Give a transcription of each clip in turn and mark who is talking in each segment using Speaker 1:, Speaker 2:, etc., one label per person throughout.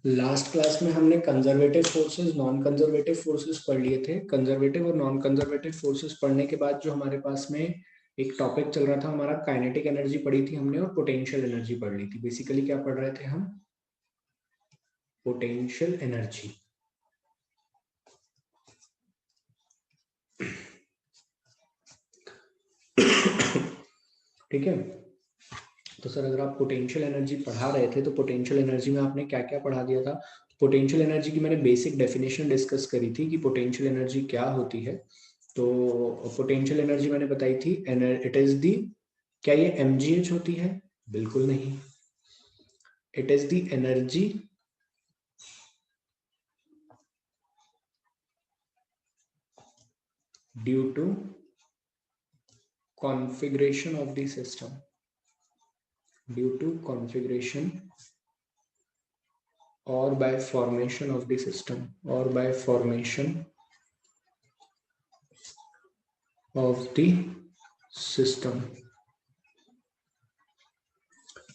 Speaker 1: Last class में हमने conservative forces non conservative forces पढ़ लिए थे। कंजर्वेटिव और नॉन कंजर्वेटिव फोर्सेस पढ़ने के बाद जो हमारे पास में एक टॉपिक चल रहा था हमारा, काइनेटिक एनर्जी पढ़ी थी हमने और पोटेंशियल एनर्जी पढ़ ली थी। बेसिकली क्या पढ़ रहे थे हम? Potential energy. ठीक है, तो सर अगर आप पोटेंशियल एनर्जी पढ़ा रहे थे तो पोटेंशियल एनर्जी में आपने क्या क्या पढ़ा दिया था? पोटेंशियल एनर्जी की मैंने बेसिक डेफिनेशन डिस्कस करी थी कि पोटेंशियल एनर्जी क्या होती है। तो पोटेंशियल एनर्जी मैंने बताई थी, इट इज दी, क्या ये mgh होती है? बिल्कुल नहीं। It is the energy due to configuration of the system, due to configuration or by formation of the system, or by formation of the system।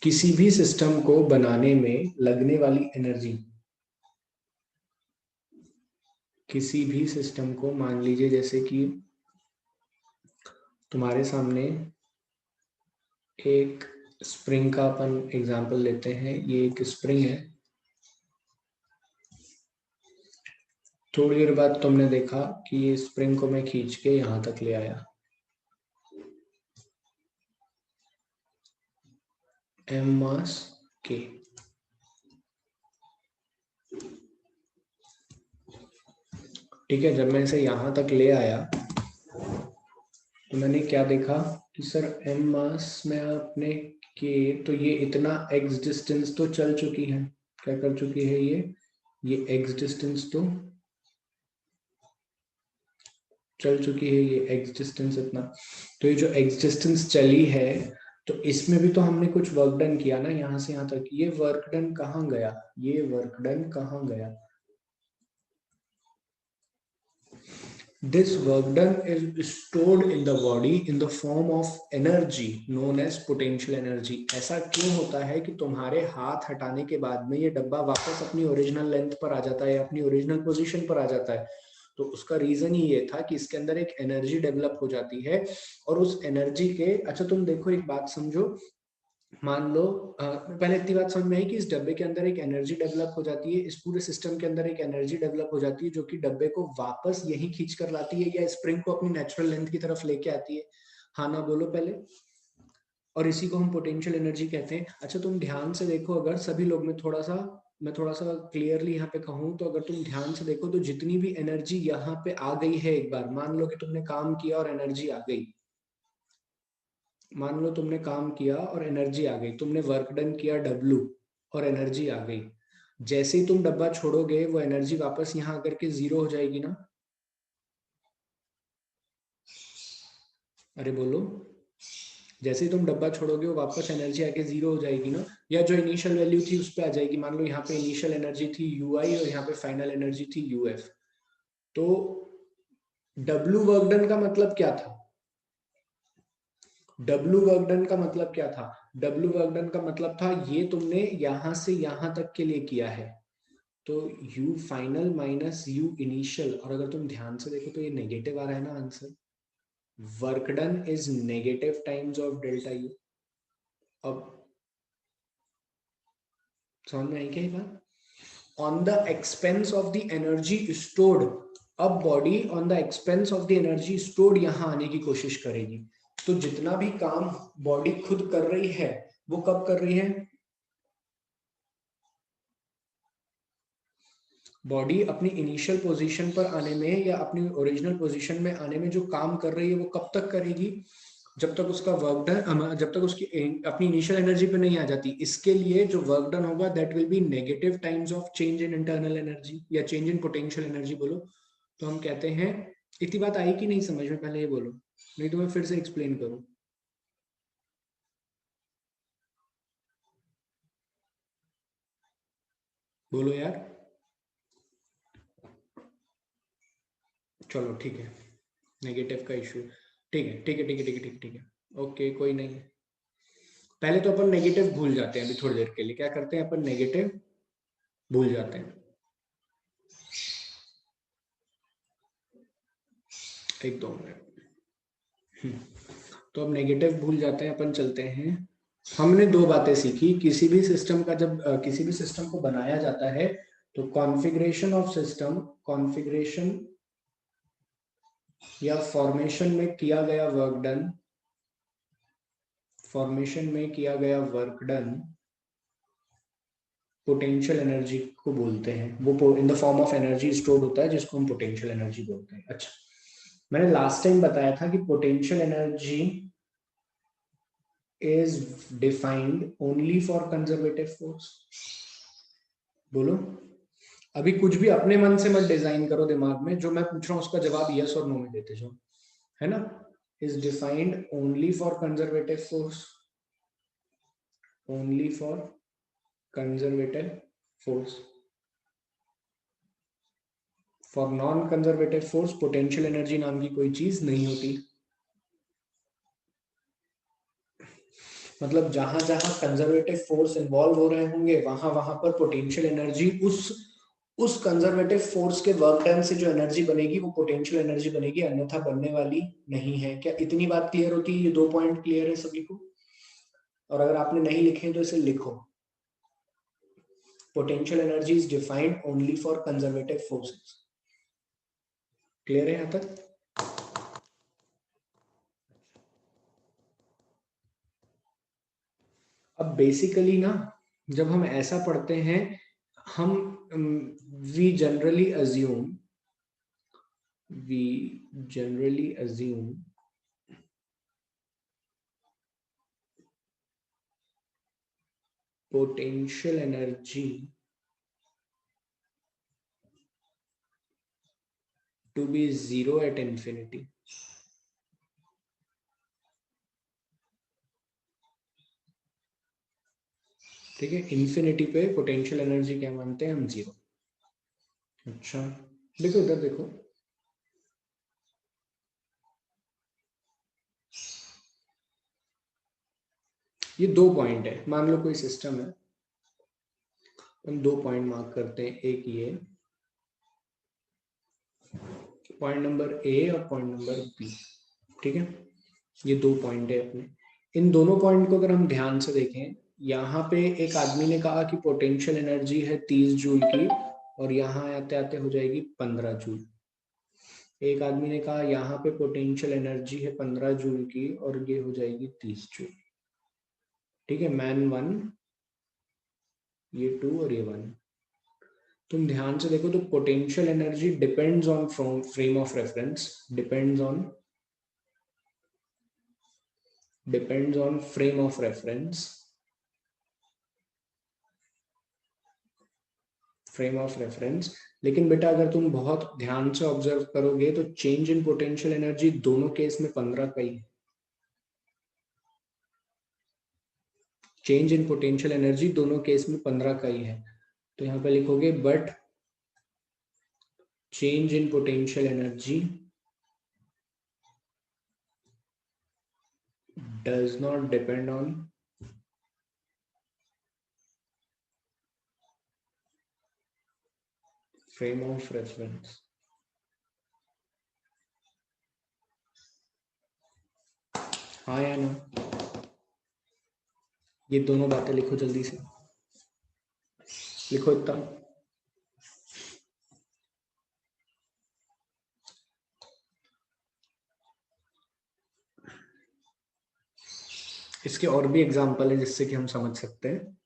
Speaker 1: किसी भी सिस्टम को बनाने में लगने वाली एनर्जी, किसी भी सिस्टम को, मान लीजिए जैसे कि तुम्हारे सामने एक स्प्रिंग का अपन एग्जांपल लेते हैं। ये एक स्प्रिंग है। थोड़ी देर बाद तुमने देखा कि ये स्प्रिंग को मैं खींच के यहां तक ले आया, m मास k। ठीक है, जब मैं इसे यहां तक ले आया तो मैंने क्या देखा कि सर m मास में अपने के, तो ये इतना x डिस्टेंस तो चल चुकी है। क्या कर चुकी है ये x डिस्टेंस तो चल चुकी है, ये x डिस्टेंस इतना। तो ये जो x डिस्टेंस चली है, तो इसमें भी तो हमने कुछ वर्क डन किया ना, यहां से यहां तक। ये वर्क डन कहाँ गया? ये वर्क डन कहाँ गया? This work done is stored in the body in the form of energy known as potential energy। ऐसा क्यों होता है कि तुम्हारे हाथ हटाने के बाद में ये डब्बा वापस अपनी ओरिजिनल लेंथ पर आ जाता है, अपनी ओरिजिनल पोजीशन पर आ जाता है? तो उसका रीजन ही ये था कि इसके अंदर एक एनर्जी डेवलप हो जाती है। और उस एनर्जी के, अच्छा तुम देखो एक बात समझो, मान लो पहले इतनी बात समझ में आई कि इस डब्बे के अंदर एक एनर्जी डेवलप हो जाती है, इस पूरे सिस्टम के अंदर एक एनर्जी डेवलप हो जाती है जो कि डब्बे को वापस यहीं खींच कर लाती है या स्प्रिंग को अपनी नेचुरल लेंथ की तरफ लेके आती है। हाँ ना बोलो पहले। और इसी को हम पोटेंशियल एनर्जी कहते हैं। अच्छा तुम ध्यान से देखो, अगर सभी लोग, मैं थोड़ा सा क्लियरली यहाँ पे कहूँ तो, अगर तुम ध्यान से देखो तो जितनी भी एनर्जी यहाँ पे आ गई है, एक बार मान लो कि तुमने काम किया और एनर्जी आ गई, मान लो तुमने काम किया और एनर्जी आ गई, तुमने वर्क डन किया W और एनर्जी आ गई। जैसे ही तुम डब्बा छोड़ोगे वो एनर्जी वापस यहाँ आकर के जीरो हो जाएगी ना? अरे बोलो। जैसे ही तुम डब्बा छोड़ोगे वो वापस एनर्जी आके जीरो हो जाएगी ना, या जो इनिशियल वैल्यू थी उस पे आ जाएगी। मान लो यहाँ पे इनिशियल एनर्जी थी UI और यहाँ पे फाइनल एनर्जी थी UF। तो W वर्क डन का मतलब क्या था? W वर्क डन का मतलब क्या था? W वर्क डन का मतलब था ये तुमने यहां से यहां तक के लिए किया है, तो U final minus U initial. और अगर तुम ध्यान से देखो तो ये नेगेटिव आ रहा है ना answer. Work done is negative times of delta U। अब समझ में आई क्या ये बात? On the expense of the energy stored. अब body on the expense of the energy stored यहां आने की कोशिश करेगी। तो जितना भी काम बॉडी खुद कर रही है वो कब कर रही है? बॉडी अपनी इनिशियल पोजीशन पर आने में या अपनी ओरिजिनल पोजीशन में आने में जो काम कर रही है वो कब तक करेगी? जब तक उसका वर्क डन, जब तक उसकी अपनी इनिशियल एनर्जी पे नहीं आ जाती। इसके लिए जो वर्क डन होगा that will B negative times of change in internal energy या चेंज इन पोटेंशियल एनर्जी बोलो। तो हम कहते हैं, इतनी बात आई कि नहीं समझ में? पहले ये बोलो, नहीं तो मैं फिर से एक्सप्लेन करूं। बोलो यार। चलो ठीक है, नेगेटिव का इशू। ठीक है ठीक है ठीक है ठीक है ठीक है ठीक है, ओके कोई नहीं। पहले तो अपन नेगेटिव भूल जाते हैं अभी थोड़ी देर के लिए। क्या करते हैं अपन? नेगेटिव भूल जाते हैं। एक दो मिनट। तो अब नेगेटिव भूल जाते हैं, अपन चलते हैं। हमने दो बातें सीखी। किसी भी सिस्टम का जब किसी भी सिस्टम को बनाया जाता है तो कॉन्फ़िगरेशन ऑफ सिस्टम, कॉन्फ़िगरेशन या फॉर्मेशन में किया गया वर्क डन, फॉर्मेशन में किया गया वर्क डन पोटेंशियल एनर्जी को बोलते हैं। वो in the form of energy stored होता है, जिसको हम पोटेंशियल एनर्जी बोलते हैं। अच्छा, मैंने लास्ट टाइम बताया था कि potential energy is defined only for conservative force. बोलो, अभी कुछ भी अपने मन से मत डिजाइन करो दिमाग में, जो मैं पूछ रहा हूं उसका जवाब यस और नो में देते जाओ, है ना। Is defined only for conservative force, only for conservative force. For non conservative force potential energy नाम की कोई चीज नहीं होती। मतलब जहां जहां कंजर्वेटिव फोर्स इन्वॉल्व हो रहे होंगे वहां वहां पर पोटेंशियल एनर्जी उस कंजर्वेटिव फोर्स के वर्क डन से जो एनर्जी बनेगी वो पोटेंशियल एनर्जी बनेगी, अन्यथा बनने वाली नहीं है। क्या इतनी बात क्लियर होती है? ये दो पॉइंट क्लियर है सभी को? और अगर आपने नहीं लिखे तो इसे लिखो। Potential energy is defined only for conservative forces. Clear है यहां तक? अब बेसिकली ना, जब हम ऐसा पढ़ते हैं, हम we generally assume we generally assume potential energy to be zero at infinity। ठीक है, इन्फिनिटी पे पोटेंशियल एनर्जी क्या मानते हैं हम? जीरो। अच्छा, देखो इधर देखो, ये दो पॉइंट है। मान लो कोई सिस्टम है, हम दो पॉइंट मार्क करते हैं, एक ये पॉइंट नंबर ए और पॉइंट नंबर बी। ठीक है, ये दो पॉइंट है अपने। इन दोनों पॉइंट को अगर हम ध्यान से देखें, यहाँ पे एक आदमी ने कहा कि पोटेंशियल एनर्जी है 30 जूल की, और यहाँ आते आते हो जाएगी 15 जूल। एक आदमी ने कहा यहाँ पे पोटेंशियल एनर्जी है 15 जूल की, और ये हो जाएगी 30 जूल। ठीक है, मैन वन, ये टू और ये वन। तुम ध्यान से देखो तो potential energy depends on frame of reference, depends on frame of reference, frame of reference. लेकिन बेटा अगर तुम बहुत ध्यान से ऑब्जर्व करोगे तो चेंज इन पोटेंशियल एनर्जी दोनों केस में 15 का ही है। चेंज इन पोटेंशियल एनर्जी दोनों केस में 15 का ही है। तो यहाँ पे लिखोगे but change in potential energy does not depend on frame of reference। हाँ या ना? ये दोनों बातें लिखो जल्दी से, लिखो इतना। इसके और भी एग्जाम्पल है जिससे कि हम समझ सकते हैं।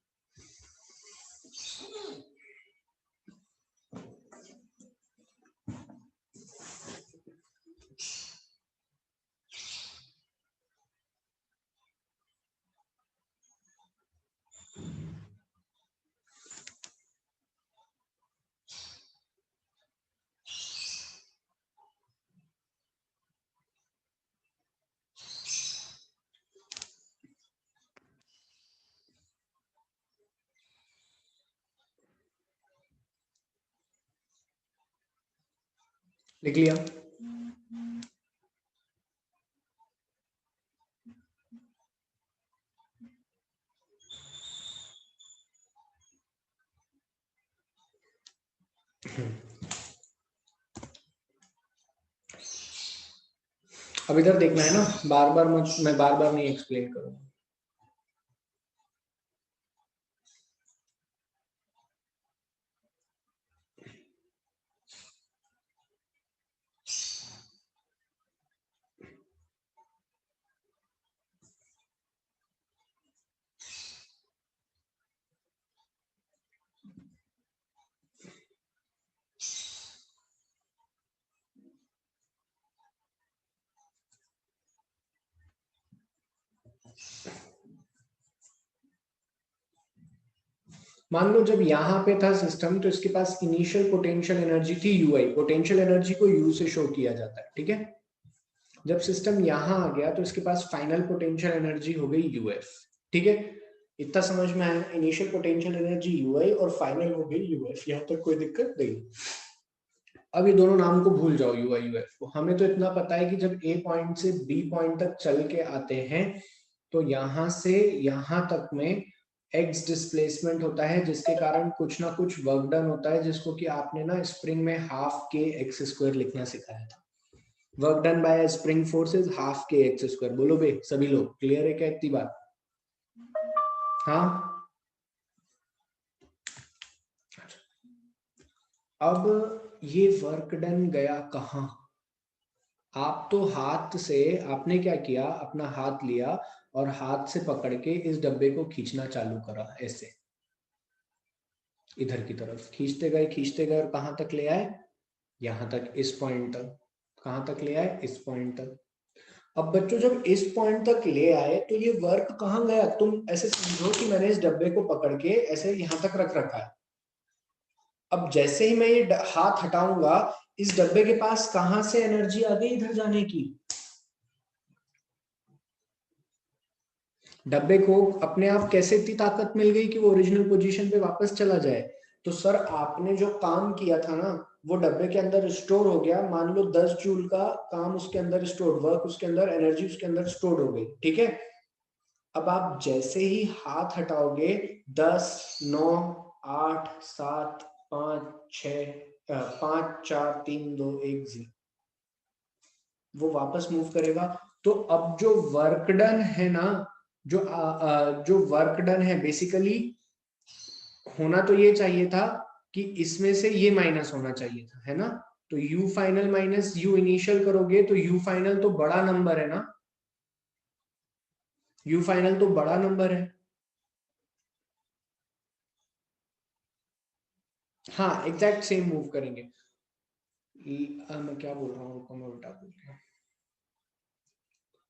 Speaker 1: लिख लिया? अब इधर देखना है ना, बार बार मैं बार बार नहीं एक्सप्लेन करूंगा। मान लो जब यहाँ पे था सिस्टम, तो इसके पास इनिशियल पोटेंशियल एनर्जी थी यूआई। पोटेंशियल एनर्जी को यू से शो किया जाता है, ठीक है। जब सिस्टम यहाँ आ गया तो इसके पास फाइनल पोटेंशियल एनर्जी हो गई यूएफ, ठीक है। इतना समझ में आया, इनिशियल पोटेंशियल एनर्जी यूआई और फाइनल हो गई यूएफ। यहाँ तक कोई दिक्कत नहीं। अब ये दोनों नाम को भूल जाओ, यूआई यूएफ को। हमें तो इतना पता है कि जब ए पॉइंट से बी पॉइंट तक चल के आते हैं तो यहाँ से यहाँ तक में एक्स डिस्प्लेसमेंट होता है, जिसके कारण कुछ ना कुछ वर्क डन होता है, जिसको कि आपने ना स्प्रिंग में हाफ के एक्स स्क्वायर लिखना सिखाया था। Work done bye spring force is half K X square. बोलो बे सभी लोग, क्लियर है क्या इतनी बात? हाँ। अब ये वर्क डन गया कहाँ? आप तो हाथ से, आपने क्या किया, अपना हाथ लिया और हाथ से पकड़ के इस डब्बे को खींचना चालू करा, ऐसे इधर की तरफ खींचते गए और कहां तक ले आए? यहां तक, इस पॉइंट तक। कहां तक ले आए? इस पॉइंट तक। अब बच्चों जब इस पॉइंट तक ले आए तो ये वर्क कहां गया? तुम ऐसे समझो कि मैंने इस डब्बे को पकड़ के ऐसे यहां तक रख रखा है। अब जैसे ही मैं ये हाथ हटाऊंगा, इस डब्बे के पास कहां से एनर्जी आ गई इधर जाने की? डब्बे को अपने आप कैसे इतनी ताकत मिल गई कि वो ओरिजिनल पोजीशन पे वापस चला जाए? तो सर आपने जो काम किया था ना, वो डब्बे के अंदर स्टोर हो गया। मान लो 10 जूल का काम उसके अंदर स्टोर, वर्क उसके अंदर, एनर्जी उसके अंदर स्टोर हो गई, ठीक है। अब आप जैसे ही हाथ हटाओगे, 10, 9, 8, 7, 5, 6, 5, 4, 3, 2, 1, 0, वो वापस मूव करेगा। तो अब जो वर्क डन है ना, जो वर्क डन है बेसिकली होना तो ये चाहिए था कि इसमें से ये माइनस होना चाहिए था, है ना। तो u final minus u initial करोगे तो u फाइनल तो बड़ा नंबर है ना, u फाइनल तो बड़ा नंबर है। हाँ एग्जैक्ट सेम मूव करेंगे। मैं क्या बोल रहा हूँ, मैं उल्टा बोल गया।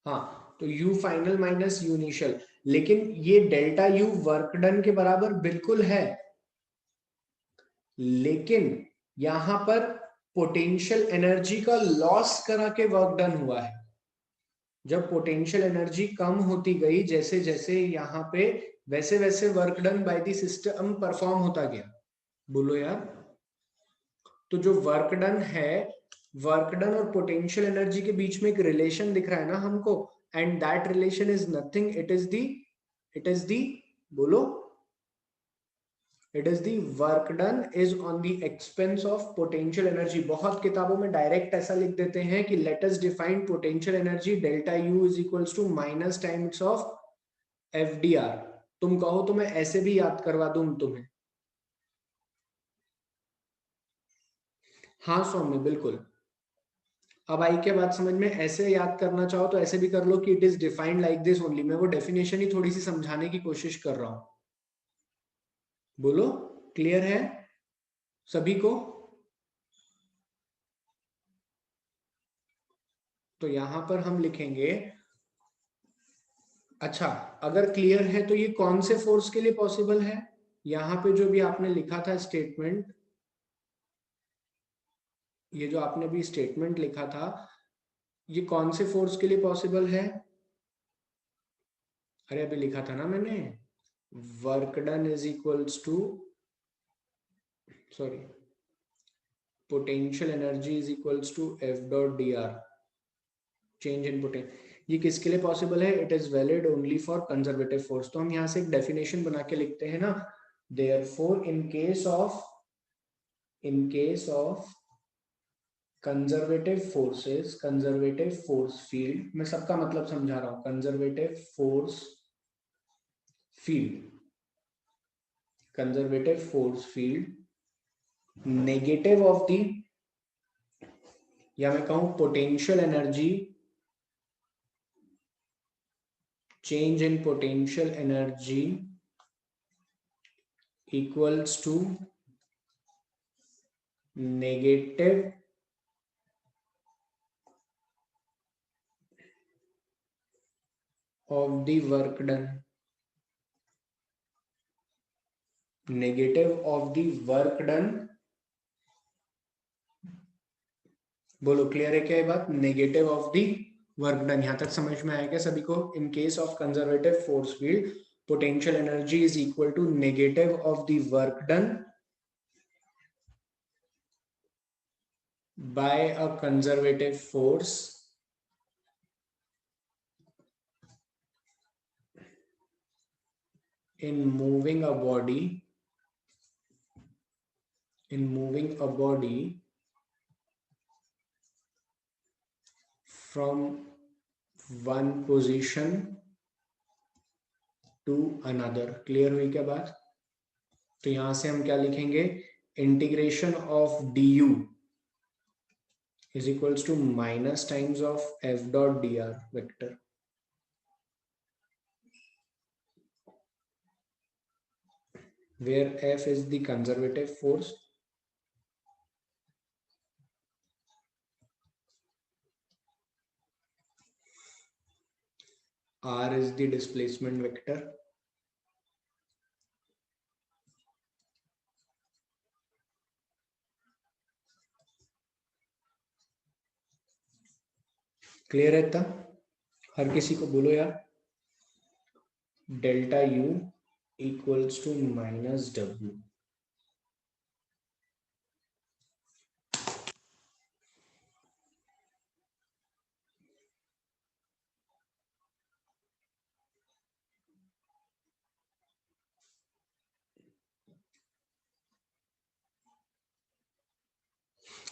Speaker 1: हाँ तो u final minus u initial, लेकिन ये डेल्टा u वर्क डन के बराबर बिल्कुल है, लेकिन यहां पर पोटेंशियल एनर्जी का लॉस करा के वर्क डन हुआ है। जब पोटेंशियल एनर्जी कम होती गई जैसे जैसे यहाँ पे, वैसे वैसे work done by the system perform होता गया। बोलो यार। तो जो वर्क डन है, वर्क डन और पोटेंशियल एनर्जी के बीच में एक रिलेशन दिख रहा है ना हमको, and that relation is nothing, it is the बोलो, it is the work done is on the expense of potential energy. बहुत किताबों में डायरेक्ट ऐसा लिख देते हैं कि let us define potential energy delta U is equals to minus times of F D R. तुम कहो तो मैं ऐसे भी याद करवा दूं तुम्हें। हाँ सौम्य बिल्कुल। अब आई क्या बात समझ में? ऐसे याद करना चाहो तो ऐसे भी कर लो कि it is defined like this only. मैं वो डेफिनेशन ही थोड़ी सी समझाने की कोशिश कर रहा हूं। बोलो, क्लियर है सभी को? तो यहां पर हम लिखेंगे, अच्छा अगर क्लियर है तो ये कौन से फोर्स के लिए पॉसिबल है? यहाँ पे जो भी आपने लिखा था स्टेटमेंट, ये जो आपने भी स्टेटमेंट लिखा था, ये कौन से फोर्स के लिए पॉसिबल है? अरे अभी लिखा था ना मैंने, work done is equals to, sorry, potential energy is equals to F dot D R, change in potential. ये किसके लिए पॉसिबल है? It is valid only for conservative force. तो हम यहाँ से एक डेफिनेशन बना के लिखते हैं ना, therefore in case of in case of conservative forces, conservative force field, मैं सबका मतलब समझा रहा हूं, conservative force field, conservative force field negative of the, या मैं कहूं potential energy, change in potential energy equals to negative of the work done, negative of the work done, बोलो क्लियर है क्या ये बात, negative of the work done, यहां तक समझ में आया क्या सभी को? In case of conservative force field potential energy is equal to negative of the work done by a conservative force in moving a body, in moving a body from one position to another. Clear हुई क्या बात? तो यहां से हम क्या लिखेंगे, integration of D U is equals to minus times of F dot D R vector, where F is the conservative force, R is the displacement vector, clear है था? हर किसी को बोलो यार, delta U equals to minus W.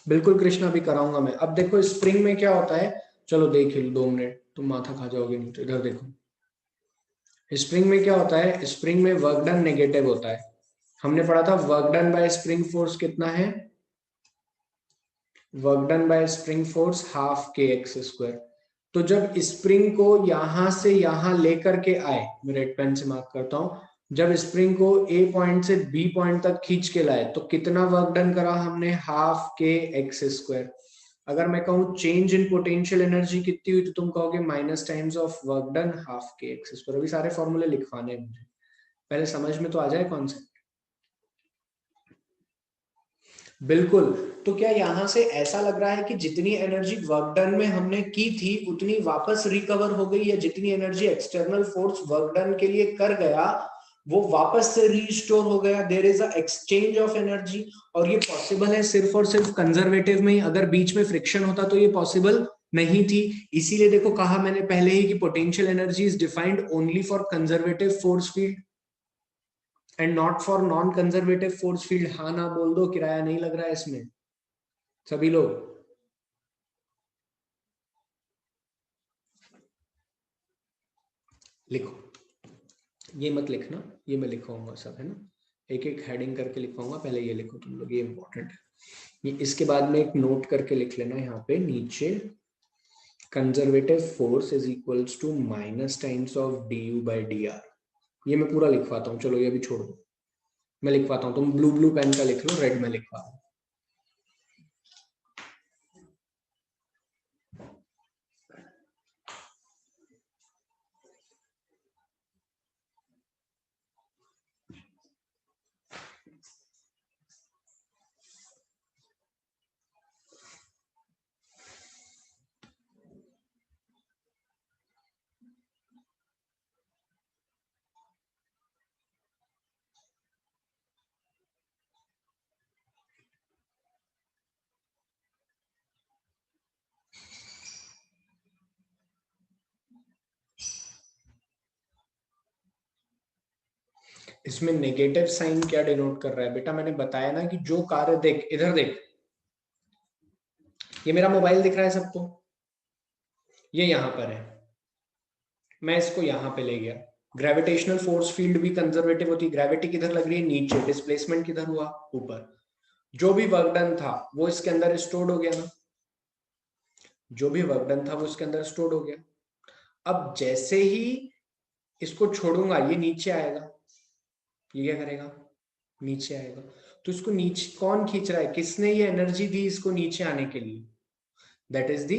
Speaker 1: बिल्कुल कृष्णा भी कराऊंगा मैं। अब देखो स्प्रिंग में क्या होता है, चलो देख लो 2 मिनट, तुम माथा खा जाओगे नहीं तो इधर देखो। स्प्रिंग में क्या होता है, स्प्रिंग में वर्क डन नेगेटिव होता है। हमने पढ़ा था work done bye spring force कितना है, work done bye spring force half K X square. तो जब स्प्रिंग को यहां से यहां लेकर के आए, मैं रेड पेन से मार्क करता हूं, जब स्प्रिंग को ए पॉइंट से बी पॉइंट तक खींच के लाए तो कितना वर्क डन करा हमने, हाफ के एक्स स्क्वायर। अगर मैं कहूं चेंज इन पोटेंशियल एनर्जी कितनी हुई तो तुम कहोगे minus times of work done half K X square. अभी सारे फॉर्मूले लिखवाने हैं मुझे, पहले समझ में तो आ जाए कॉन्सेप्ट। बिल्कुल। तो क्या यहां से ऐसा लग रहा है कि जितनी एनर्जी वर्क डन में हमने की थी उतनी वापस रिकवर हो गई, या जितनी energy external force work done के लिए कर गया वो वापस से रीस्टोर हो गया, there is a exchange of energy. और ये पॉसिबल है सिर्फ और सिर्फ कंजर्वेटिव में ही, अगर बीच में फ्रिक्शन होता तो ये पॉसिबल नहीं थी। इसीलिए देखो कहा मैंने पहले ही कि potential energy is defined only for conservative force field and not for non conservative force field. हाँ ना बोल दो, किराया नहीं लग रहा है इसमें सभी लोग। लिखो, ये मत लिखना, ये मैं लिखवाऊंगा सब, है ना, एक एक हेडिंग करके लिखवाऊंगा, पहले ये लिखो तुम लोग, ये इंपॉर्टेंट है। ये इसके बाद में एक नोट करके लिख लेना यहाँ पे नीचे, conservative force is equals to minus times of D U by D R. ये मैं पूरा लिखवाता हूँ, चलो ये भी छोड़ दो, मैं लिखवाता हूँ, तुम ब्लू ब्लू पेन का लिख लो, रेड में लिखवा दो। इसमें नेगेटिव साइन क्या डिनोट कर रहा है बेटा? मैंने बताया ना कि जो कार्य, देख इधर देख, ये मेरा मोबाइल दिख रहा है सबको, ये यहां पर है, मैं इसको यहां पे ले गया, ग्रेविटेशनल फोर्स फील्ड भी कंजर्वेटिव होती है, ग्रेविटी किधर लग रही है? नीचे, डिस्प्लेसमेंट किधर हुआ? ऊपर। जो भी वर्क डन था वो इसके अंदर स्टोर्ड हो गया ना, जो भी वर्क डन था वो इसके अंदर स्टोर्ड हो गया। अब जैसे ही इसको छोड़ूंगा ये नीचे आएगा, ये क्या करेगा? नीचे आएगा। तो इसको नीचे कौन खींच रहा है? किसने ये एनर्जी दी इसको नीचे आने के लिए? दैट इज दी,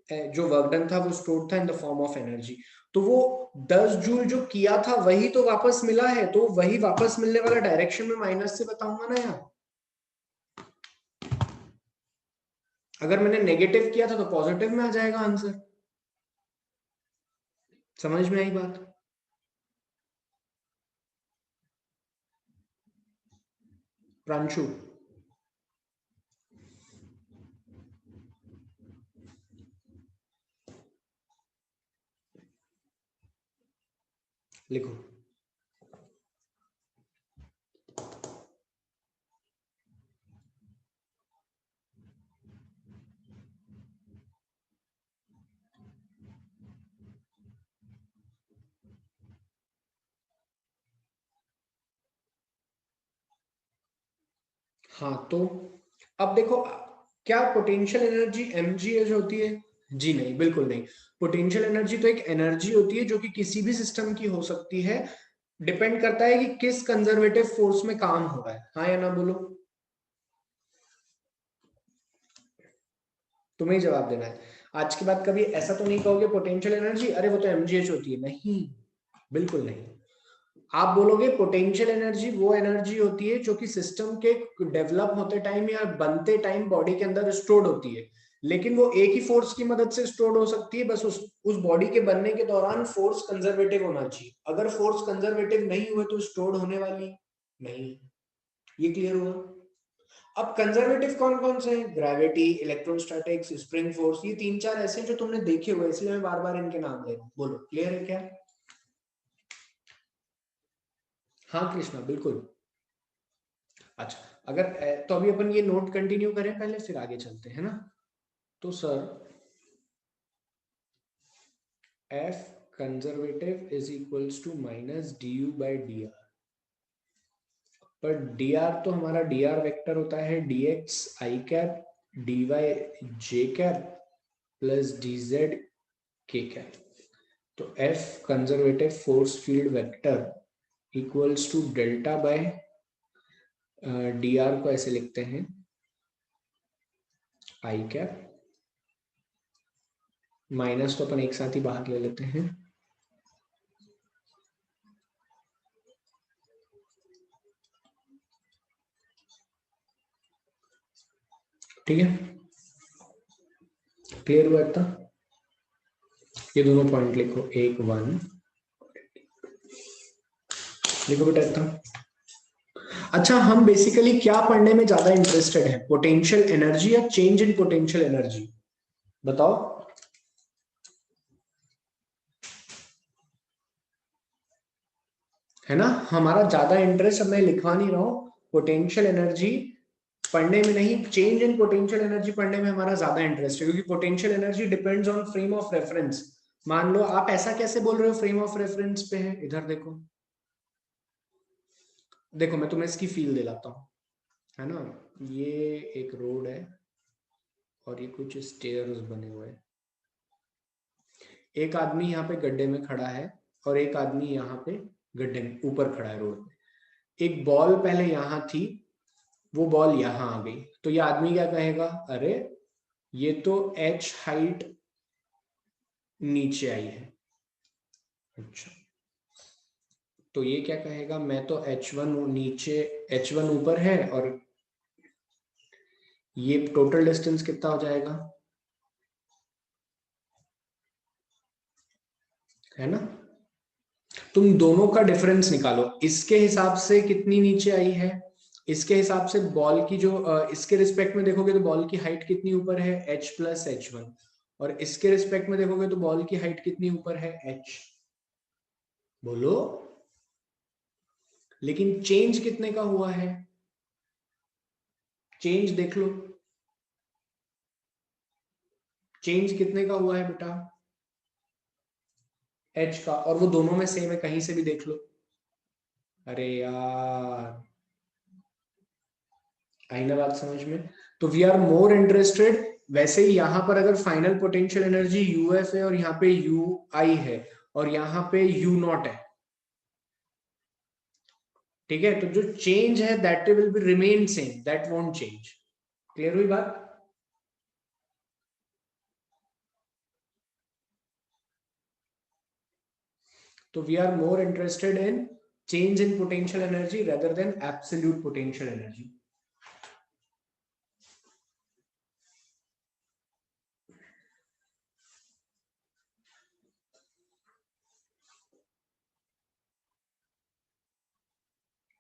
Speaker 1: जो वर्क डन था वो स्टोर्ड था in the form of energy. तो वो 10 जूल जो किया था वही तो वापस मिला है, तो वही वापस मिलने वाला डायरेक्शन में माइनस से बताऊंगा ना यार। अगर मैंने नेगेटिव किया था तो पॉजिटिव में आ जाएगा आंसर। समझ में आई बात? प्रांशु, लिखो। हाँ तो अब देखो, क्या पोटेंशियल एनर्जी mgh होती है? जी नहीं, बिल्कुल नहीं। पोटेंशियल एनर्जी तो एक एनर्जी होती है जो कि किसी भी सिस्टम की हो सकती है, डिपेंड करता है कि किस कंजर्वेटिव फोर्स में काम हो रहा है। हाँ या ना बोलो, तुम्हें ही जवाब देना है। आज के बाद कभी ऐसा तो नहीं कहोगे पोटेंशियल एनर्जी अरे वो तो mgh होती है, नहीं, बिल्कुल नहीं। आप बोलोगे पोटेंशियल एनर्जी वो एनर्जी होती है जो कि सिस्टम के डेवलप होते टाइम या बनते टाइम बॉडी के अंदर स्टोर्ड होती है, लेकिन वो एक ही फोर्स की मदद से स्टोर्ड हो सकती है, बस उस बॉडी के बनने के दौरान फोर्स कंजर्वेटिव होना चाहिए। अगर फोर्स कंजर्वेटिव नहीं हुए तो स्टोर्ड होने वाली नहीं। ये क्लियर हुआ? अब कंजर्वेटिव कौन कौन से हैं? ग्रेविटी, इलेक्ट्रोस्टैटिक्स, स्प्रिंग फोर्स, ये तीन चार ऐसे जो तुमने देखे हुए, इसलिए मैं बार बार इनके नाम ले रहा हूँ। बोलो, क्लियर है क्या? हाँ कृष्णा, बिल्कुल। अच्छा, अगर तो अभी अपन ये नोट कंटिन्यू करें पहले, फिर आगे चलते हैं ना। तो sir, F conservative is equals to minus D U by D R, पर डी आर तो हमारा डी आर वेक्टर होता है D X I cap D Y J cap plus D Z K cap. तो F conservative force field vector equals to delta by D R को ऐसे लिखते हैं आई कैप, माइनस तो अपन एक साथ ही बाहर ले लेते हैं, ठीक है? क्लियर हुआ इतना? ये दोनों पॉइंट लिखो, एक वन लिखो बेटा इतना। अच्छा, हम बेसिकली क्या पढ़ने में ज्यादा इंटरेस्टेड है, पोटेंशियल एनर्जी या चेंज इन पोटेंशियल एनर्जी? बताओ। है ना, हमारा ज्यादा इंटरेस्ट, अब मैं लिखवा नहीं रहा हूं, पोटेंशियल एनर्जी पढ़ने में नहीं, चेंज इन पोटेंशियल एनर्जी पढ़ने में हमारा ज्यादा इंटरेस्ट है, क्योंकि potential energy depends on frame of reference. मान लो आप ऐसा कैसे बोल रहे हो फ्रेम ऑफ रेफरेंस पे है, इधर देखो, देखो मैं तुम्हें इसकी फील दिलाता हूँ, है ना? ये एक रोड है और ये कुछ स्टेयर्स बने हुए हैं, एक आदमी यहाँ पे गड्ढे में खड़ा है और एक आदमी यहाँ पे गड्ढे में ऊपर खड़ा है रोड में। एक बॉल पहले यहाँ थी, वो बॉल यहाँ आ गई, तो ये आदमी क्या कहेगा? अरे ये तो h हाइट नीचे आई है। अच्छा, तो ये क्या कहेगा? मैं तो h1 नीचे, h1 ऊपर है, और ये टोटल डिस्टेंस कितना हो जाएगा? है ना? तुम दोनों का डिफरेंस निकालो, इसके हिसाब से कितनी नीचे आई है, इसके हिसाब से बॉल की जो इसके रिस्पेक्ट में देखोगे तो बॉल की हाइट कितनी ऊपर है? h plus h1। और इसके रिस्पेक्ट में देखोगे तो बॉल की हाइट कितनी ऊपर है? h। बोलो। लेकिन चेंज कितने का हुआ है, चेंज देख लो, चेंज कितने का हुआ है बेटा, एच का, और वो दोनों में सेम है, कहीं से भी देख लो। अरे यार, आई ना बात समझ में। तो वी आर मोर इंटरेस्टेड, वैसे ही यहां पर अगर फाइनल पोटेंशियल एनर्जी यूएफ है और यहाँ पे यू आई है और यहाँ पे यू नॉट है, ठीक है, तो जो चेंज है that will be remain same, that won't change. Clear हुई बात? तो we are more interested in change in potential energy rather than absolute potential energy.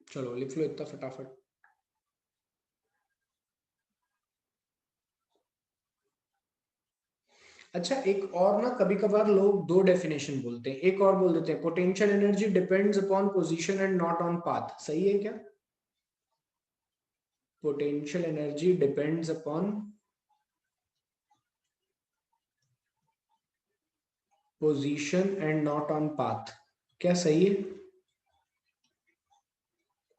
Speaker 1: चलो लिख लो इतना फटाफट। अच्छा, एक और ना कभी कभार लोग दो डेफिनेशन बोलते हैं, एक और बोल देते हैं potential energy depends upon position and not on path, सही है क्या? Potential energy depends upon position and not on path, क्या सही है?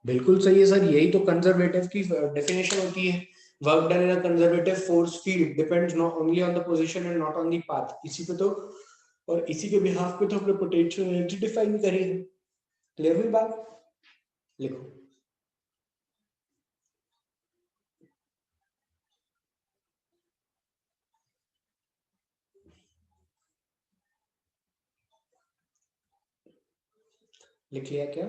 Speaker 1: बिल्कुल सही है सर, यही तो कंजर्वेटिव की डेफिनेशन होती है। Work done in a conservative force field depends not only on the position and not on the path, इसी पे तो, और इसी के बिहाफ पे तो हमने पोटेंशियल एनर्जी डिफाइन करी है। क्लियर हुई बात? लिखो। लिख लिया क्या?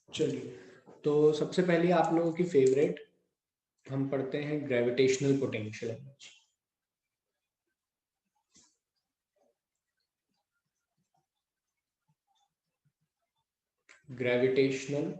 Speaker 1: चलिए, तो सबसे पहले आप लोगों की फेवरेट, हम पढ़ते हैं gravitational potential energy. Gravitational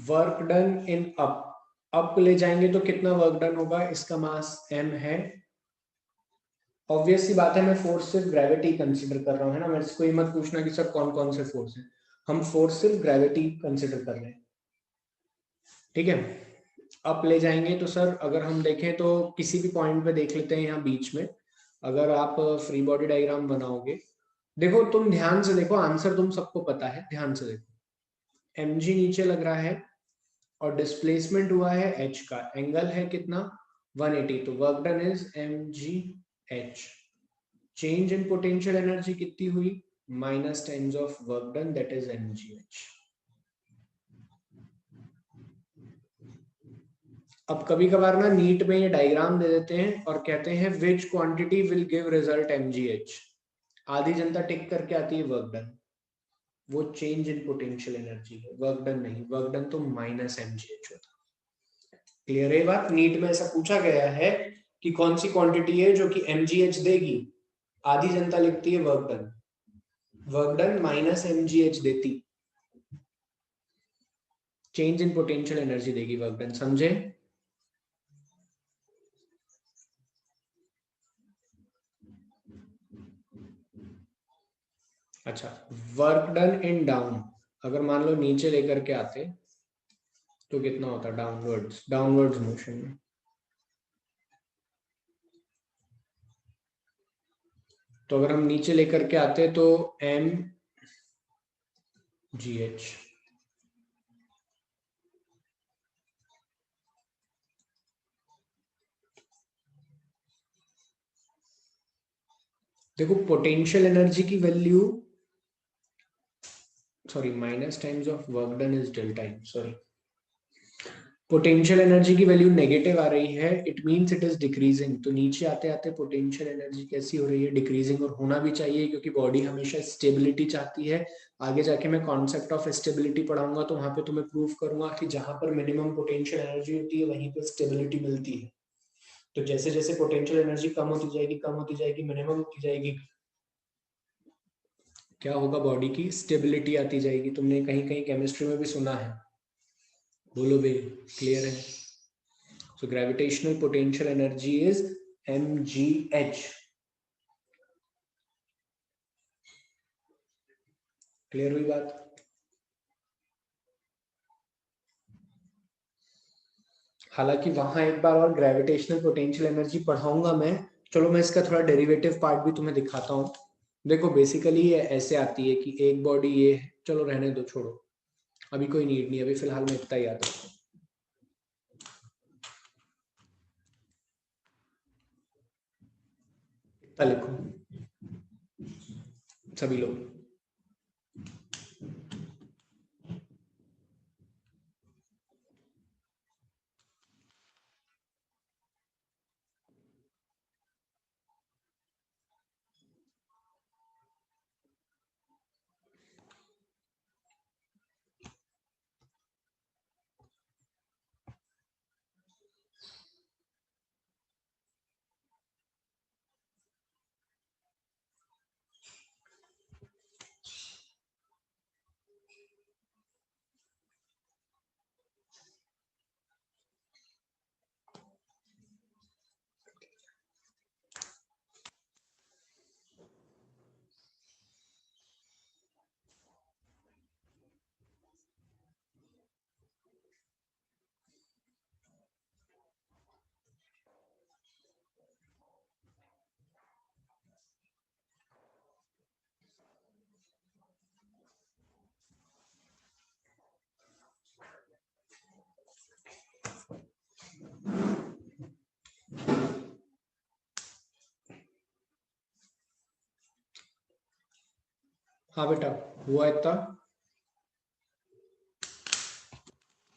Speaker 1: work done in up ले जाएंगे तो कितना वर्क डन होगा, इसका मास m है। ऑब्वियस सी बात है, मैं फोर्स सिर्फ ग्रेविटी कंसीडर कर रहा हूँ, है ना, मेरे से कोई मत पूछना कि सर कौन कौन से फोर्स है, हम फोर्स सिर्फ ग्रेविटी कंसीडर कर रहे हैं, ठीक है। अप ले जाएंगे तो सर अगर हम देखें तो किसी भी पॉइंट पे देख लेते हैं, यहाँ बीच में अगर आप फ्री बॉडी डायग्राम बनाओगे, देखो तुम ध्यान से देखो, आंसर तुम सबको पता है, ध्यान से देखो, mg नीचे लग रहा है और डिस्प्लेसमेंट हुआ है h का, एंगल है कितना 180, तो work done is mg h। Change in potential energy कितनी हुई, minus times of work done that is mg h। अब कभी कभार ना नीट में ये डायग्राम दे देते हैं और कहते हैं विच quantity will give result mg h, आधी जनता टिक करके आती है वर्क डन, वो चेंज इन पोटेंशियल एनर्जी है, वर्क डन नहीं, वर्क डन तो माइनस mg h होता है। क्लियर है बात? नीट में ऐसा पूछा गया है कि कौन सी क्वांटिटी है जो कि mgh देगी, आधी जनता लिखती है work done, work done minus mgh देती, चेंज इन पोटेंशियल एनर्जी देगी वर्क डन, समझे? अच्छा, वर्क डन इन डाउन, अगर मान लो नीचे लेकर के आते तो कितना होता, डाउनवर्ड्स, डाउनवर्ड्स मोशन में, तो अगर हम नीचे लेकर के आते तो MgH, देखो पोटेंशियल एनर्जी की value, sorry minus times of work done is delta time, sorry potential energy की वैल्यू नेगेटिव आ रही है, it means it is decreasing. तो नीचे आते आते पोटेंशियल एनर्जी कैसी हो रही है, डिक्रीजिंग, और होना भी चाहिए क्योंकि बॉडी हमेशा स्टेबिलिटी चाहती है। आगे जाके मैं कॉन्सेप्ट ऑफ स्टेबिलिटी पढ़ाऊंगा तो वहां पे तुम्हें प्रूव करूंगा कि जहां पर मिनिमम पोटेंशियल एनर्जी होती है वहीं पर स्टेबिलिटी मिलती है। तो जैसे जैसे पोटेंशियल एनर्जी कम होती जाएगी, मिनिमम होती जाएगी, क्या होगा, बॉडी की स्टेबिलिटी आती जाएगी। तुमने कहीं कहीं केमिस्ट्री में भी सुना है, बोलो भाई, क्लियर है? So gravitational potential energy is mgh। Clear हुई बात? हालांकि वहां एक बार और ग्रेविटेशनल पोटेंशियल एनर्जी पढ़ाऊंगा मैं। चलो मैं इसका थोड़ा डेरिवेटिव पार्ट भी तुम्हें दिखाता हूँ। देखो बेसिकली ये ऐसे आती है कि एक बॉडी ये है, चलो रहने दो, छोड़ो, अभी कोई नीड नहीं, अभी फिलहाल में इतना याद रखो। इतना लिखो सभी लोग। हाँ बेटा, हुआ इतना?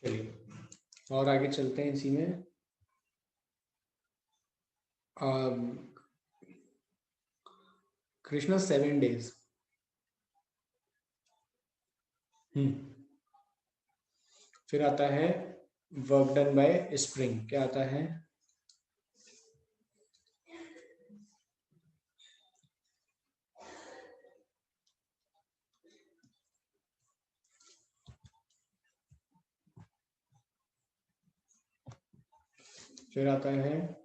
Speaker 1: चलिए और आगे चलते हैं इसी में। कृष्णा 7 days। फिर आता है वर्क डन बाय स्प्रिंग, क्या आता है? फिर आता है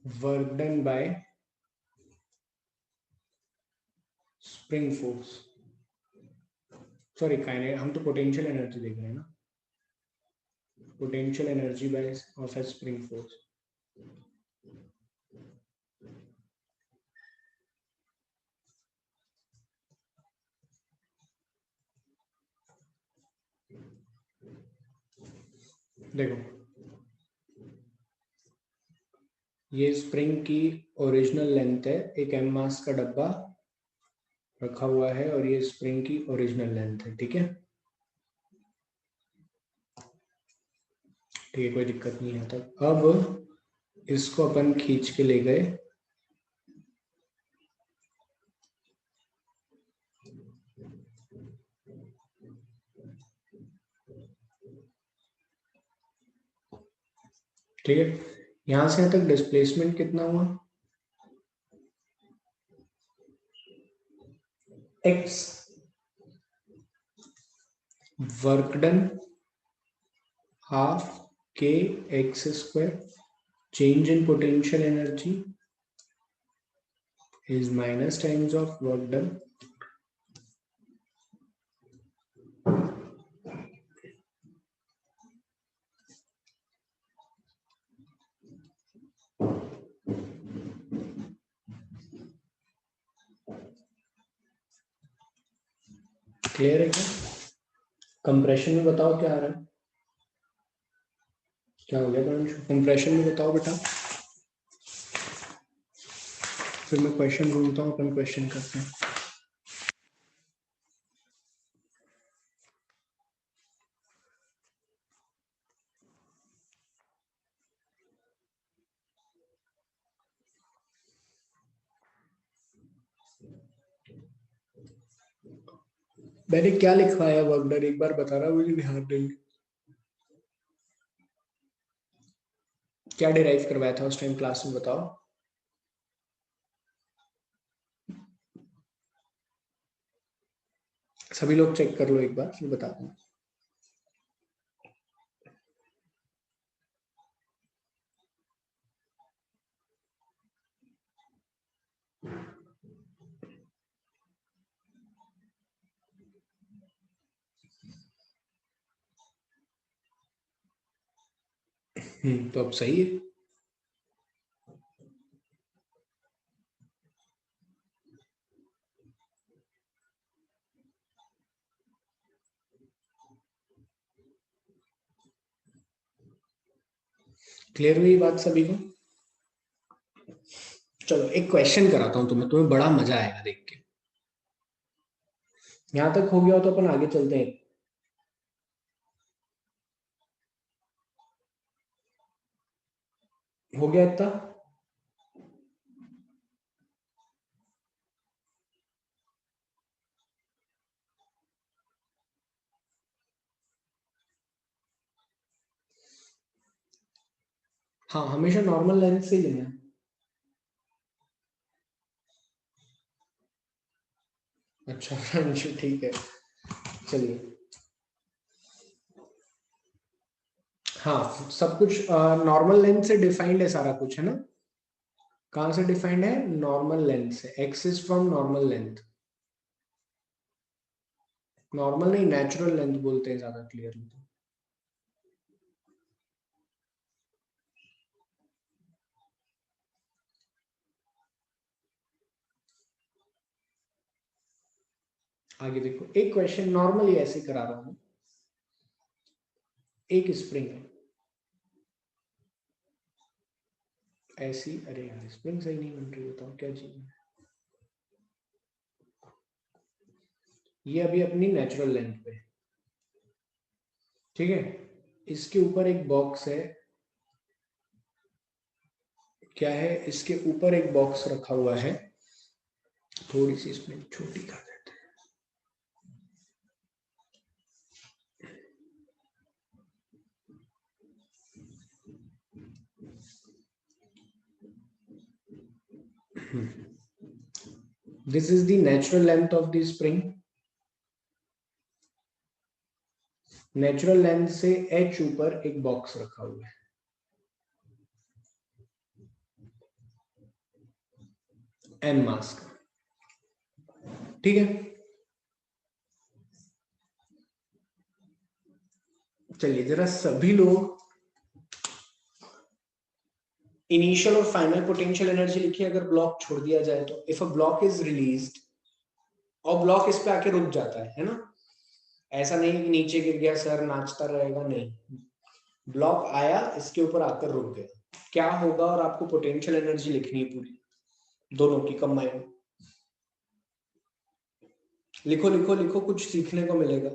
Speaker 1: work done bye spring force, sorry kinetic, हम तो पोटेंशियल एनर्जी देख रहे हैं ना, potential energy by of A spring force. देखो ये स्प्रिंग की ओरिजिनल लेंथ है, एक एम मास का डब्बा रखा हुआ है और ये स्प्रिंग की ओरिजिनल लेंथ है, ठीक है? ठीक है, कोई दिक्कत नहीं है। तब अब इसको अपन खींच के ले गए, ठीक है? यहां से यहां तक डिस्प्लेसमेंट कितना हुआ? x work done half k x square. Change in potential energy is minus times of work done. Clear है क्या? कंप्रेशन में बताओ क्या आ रहा है, क्या हो गया कंप्रेशन में बताओ बेटा, फिर मैं क्वेश्चन ढूंढता हूँ, अपन क्वेश्चन करते हैं। मैंने क्या लिखवाया वर्क डन, एक बार बता रहा मुझे ध्यान नहीं। क्या डिराइव करवाया था उस टाइम क्लास में, बताओ। सभी लोग चेक कर लो एक बार, फिर बता दो। तो अब सही है। क्लियर हुई बात सभी को? चलो एक क्वेश्चन कराता हूँ तुम्हें, तुम्हें बड़ा मजा आएगा देख के। यहां तक हो गया हो तो अपन आगे चलते हैं। हो गया इतना? हाँ, हमेशा नॉर्मल लेंथ से ही लेना है। अच्छा फ्रेंच, ठीक है, चलिए। हाँ, सब कुछ नॉर्मल लेंथ से डिफाइंड है, सारा कुछ है ना। कहाँ से डिफाइंड है? नॉर्मल लेंथ से। X is from normal length. Normal नहीं, नेचुरल लेंथ बोलते हैं ज्यादा क्लियरली तो। आगे देखो, एक क्वेश्चन नॉर्मली ऐसे करा रहा हूं। एक स्प्रिंग है ऐसी, अरे यार स्प्रिंग सही नहीं बन रही, बताओ क्या चीज है। ये अभी अपनी नेचुरल लेंथ पे है, ठीक है। इसके ऊपर एक बॉक्स है, क्या है, इसके ऊपर एक बॉक्स रखा हुआ है। थोड़ी सी स्प्रिंग छोटी कर देते हैं। This is the natural length of the spring. Natural length से एच ऊपर एक बॉक्स रखा हुआ है, एन मास का, ठीक है। चलिए जरा सभी लोग इनिशियल और फाइनल पोटेंशियल एनर्जी लिखिए, अगर ब्लॉक छोड़ दिया जाए तो। If a block is released, और ब्लॉक इस पे आके रुक जाता है ना, ऐसा नहीं कि नीचे गिर गया सर नाचता रहेगा, नहीं। ब्लॉक आया, इसके ऊपर आकर रुक गया, क्या होगा, और आपको पोटेंशियल एनर्जी लिखनी है पूरी, दोनों की कंबाइंड। लिखो लिखो लिखो, कुछ सीखने को मिलेगा।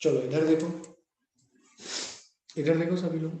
Speaker 1: चलो इधर देखो, इधर देखो सभी लोग।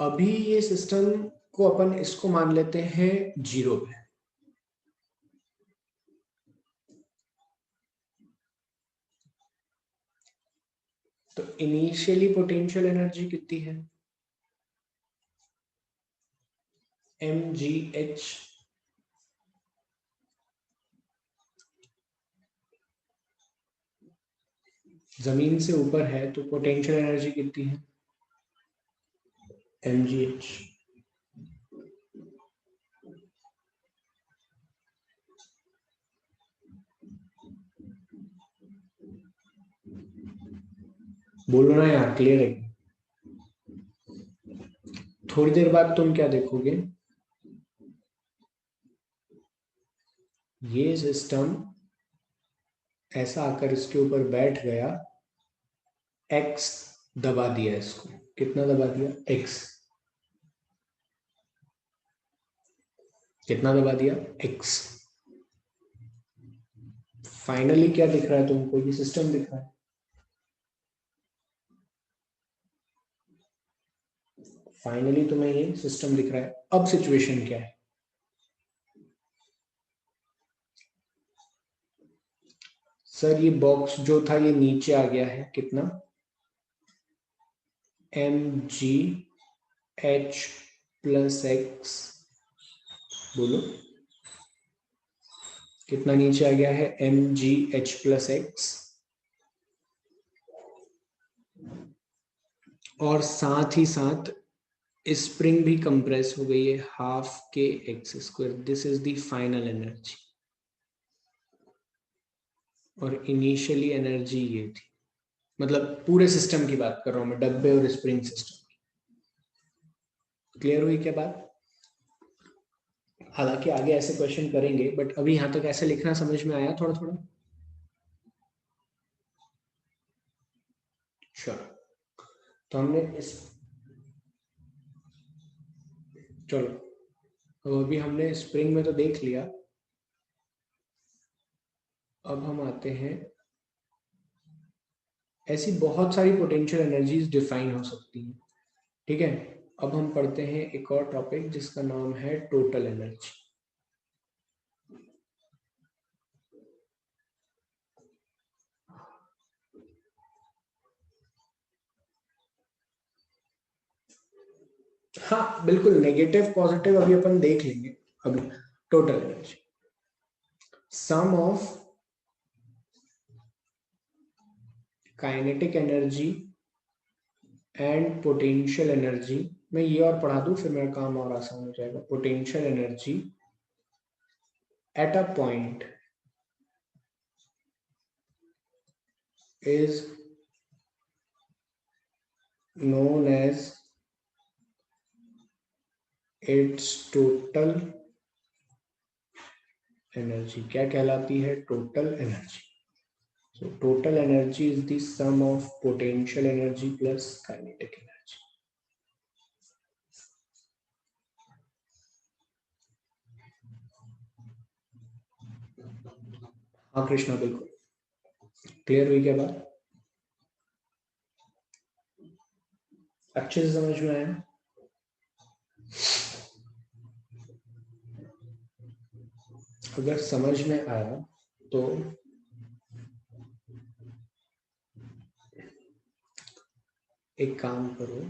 Speaker 1: अभी ये सिस्टम को अपन इसको मान लेते हैं 0 पे। तो इनिशियली पोटेंशियल एनर्जी कितनी है, mgh, जमीन से ऊपर है तो पोटेंशियल एनर्जी कितनी है, mgh। बोलो ना यार, क्लियर है। थोड़ी देर बाद तुम क्या देखोगे, ये सिस्टम ऐसा आकर इसके ऊपर बैठ गया, x दबा दिया इसको, कितना दबा दिया, x, कितना दबा दिया, x। फाइनली क्या दिख रहा है तुमको, ये सिस्टम दिख रहा है। फाइनली तुम्हें ये सिस्टम दिख रहा है। अब सिचुएशन क्या है, सर ये बॉक्स जो था ये नीचे आ गया है, कितना, mgh प्लस x, बोलो कितना नीचे आ गया है, mgh प्लस x। और साथ ही साथ स्प्रिंग भी कंप्रेस हो गई है, half K X square. This is the final energy. और इनिशियली एनर्जी ये थी, मतलब पूरे सिस्टम की बात कर रहा हूं मैं, डब्बे और स्प्रिंग सिस्टम। क्लियर हुई क्या बात। हालांकि आगे ऐसे क्वेश्चन करेंगे, बट अभी यहां तक ऐसे लिखना समझ में आया थोड़ा थोड़ा। श्योर। तो हमने इस, चलो अब अभी हमने स्प्रिंग में तो देख लिया। अब हम आते हैं, ऐसी बहुत सारी पोटेंशियल एनर्जीज डिफाइन हो सकती हैं, ठीक है। अब हम पढ़ते हैं एक और टॉपिक जिसका नाम है टोटल एनर्जी। हाँ बिल्कुल, नेगेटिव पॉजिटिव अभी अपन देख लेंगे। अभी total energy, sum of kinetic energy and potential energy. मैं ये और पढ़ा दूं फिर मेरा काम और आसान हो जाएगा। Potential energy at a point is known as its total energy। क्या कहलाती है, total energy. so total energy is the sum of potential energy plus kinetic energy। हाँ कृष्णा, बिल्कुल क्लियर हुई क्या बात, अच्छे से समझ में आया। अगर समझ में आया तो एक काम करो,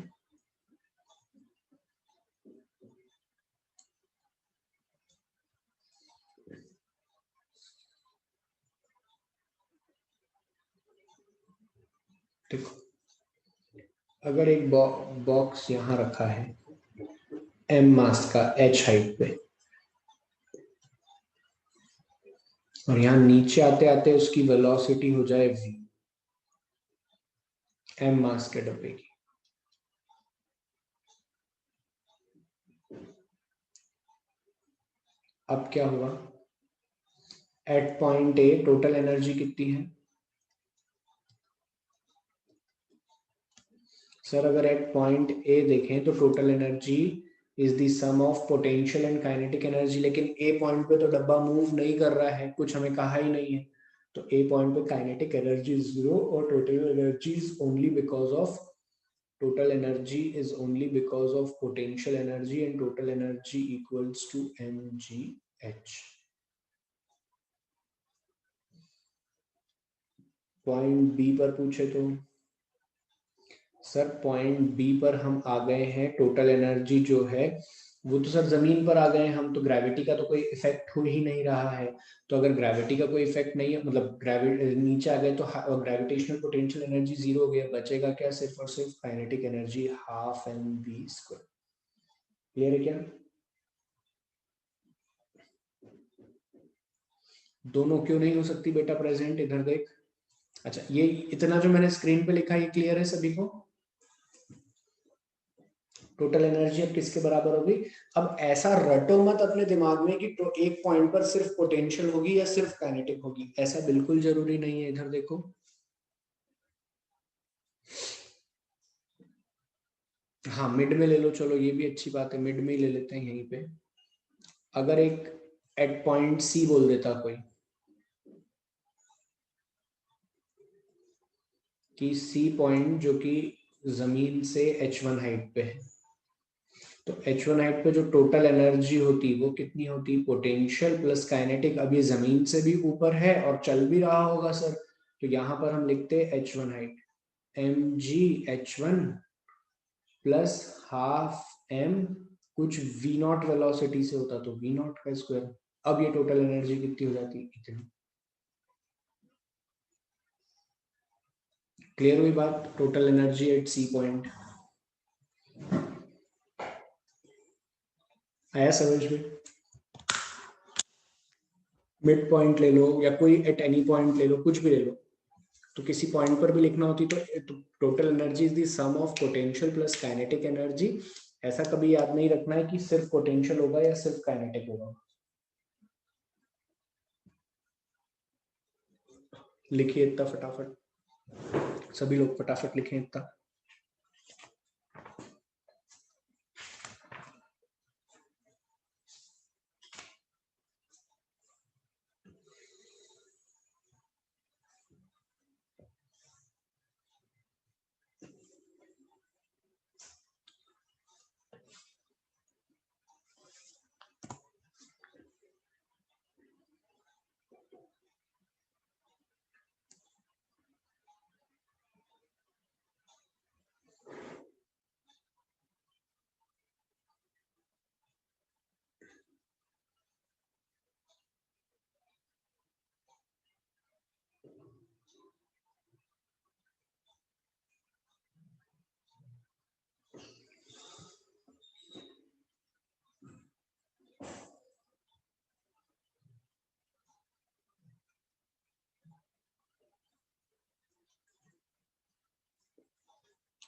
Speaker 1: देखो अगर एक बॉक्स यहां रखा है m मास का h हाइट पे, और यहाँ नीचे आते आते उसकी वेलोसिटी हो जाए v, m मास के डब्बे की। अब क्या हुआ, at point A total energy कितनी है, सर अगर एट पॉइंट ए देखें तो total energy is the sum of potential and kinetic energy. लेकिन ए पॉइंट पे तो डब्बा मूव नहीं कर रहा है, कुछ हमें कहा ही नहीं है। तो ए पॉइंट पे काइनेटिक एनर्जी 0 और total energy is only because of total energy is only because of potential energy and total energy equals to mgh. Point B पर पूछे तो सर पॉइंट बी पर हम आ गए हैं, टोटल एनर्जी जो है वो तो सर जमीन पर आ गए हैं हम, तो ग्रेविटी का तो कोई इफेक्ट हो ही नहीं रहा है। तो अगर ग्रेविटी का कोई इफेक्ट नहीं है, मतलब ग्रेविटी नीचे आ गए तो ग्रेविटेशनल पोटेंशियल एनर्जी जीरो हो गया, बचेगा क्या, सिर्फ और सिर्फ kinetic energy half M V square. Clear है क्या? दोनों क्यों नहीं हो सकती बेटा प्रेजेंट, इधर देख। अच्छा ये इतना जो मैंने स्क्रीन पे लिखा, ये क्लियर है सभी को? टोटल एनर्जी अब किसके बराबर होगी? अब ऐसा रटो मत अपने दिमाग में कि तो एक पॉइंट पर सिर्फ पोटेंशियल होगी या सिर्फ काइनेटिक होगी, ऐसा बिल्कुल जरूरी नहीं है। इधर देखो, हाँ मिड में ले लो, चलो ये भी अच्छी बात है, मिड में ही ले लेते हैं यहीं पे। अगर एक एट पॉइंट सी बोल देता कोई कि सी पॉइंट जो कि जमीन से h1 हाइट पे है, तो h1 हाइट पे जो टोटल एनर्जी होती वो कितनी होती? Potential plus kinetic. अब ये जमीन से भी ऊपर है और चल भी रहा होगा सर, तो यहाँ पर हम लिखते हैं h1 height mgh1 plus half m, कुछ v नॉट वेलोसिटी से होता तो v नॉट का स्क्वायर। अब ये टोटल एनर्जी कितनी हो जाती? इतनी। क्लियर हुई बात? Total energy at C point. आया समझ में? मिड पॉइंट ले लो या कोई एट एनी पॉइंट ले लो, कुछ भी ले लो, तो किसी पॉइंट पर भी लिखना होती तो total energy is the sum of potential plus kinetic energy. ऐसा कभी याद नहीं रखना है कि सिर्फ पोटेंशियल होगा या सिर्फ काइनेटिक होगा। लिखिए इतना फटाफट, सभी लोग फटाफट लिखें इतना।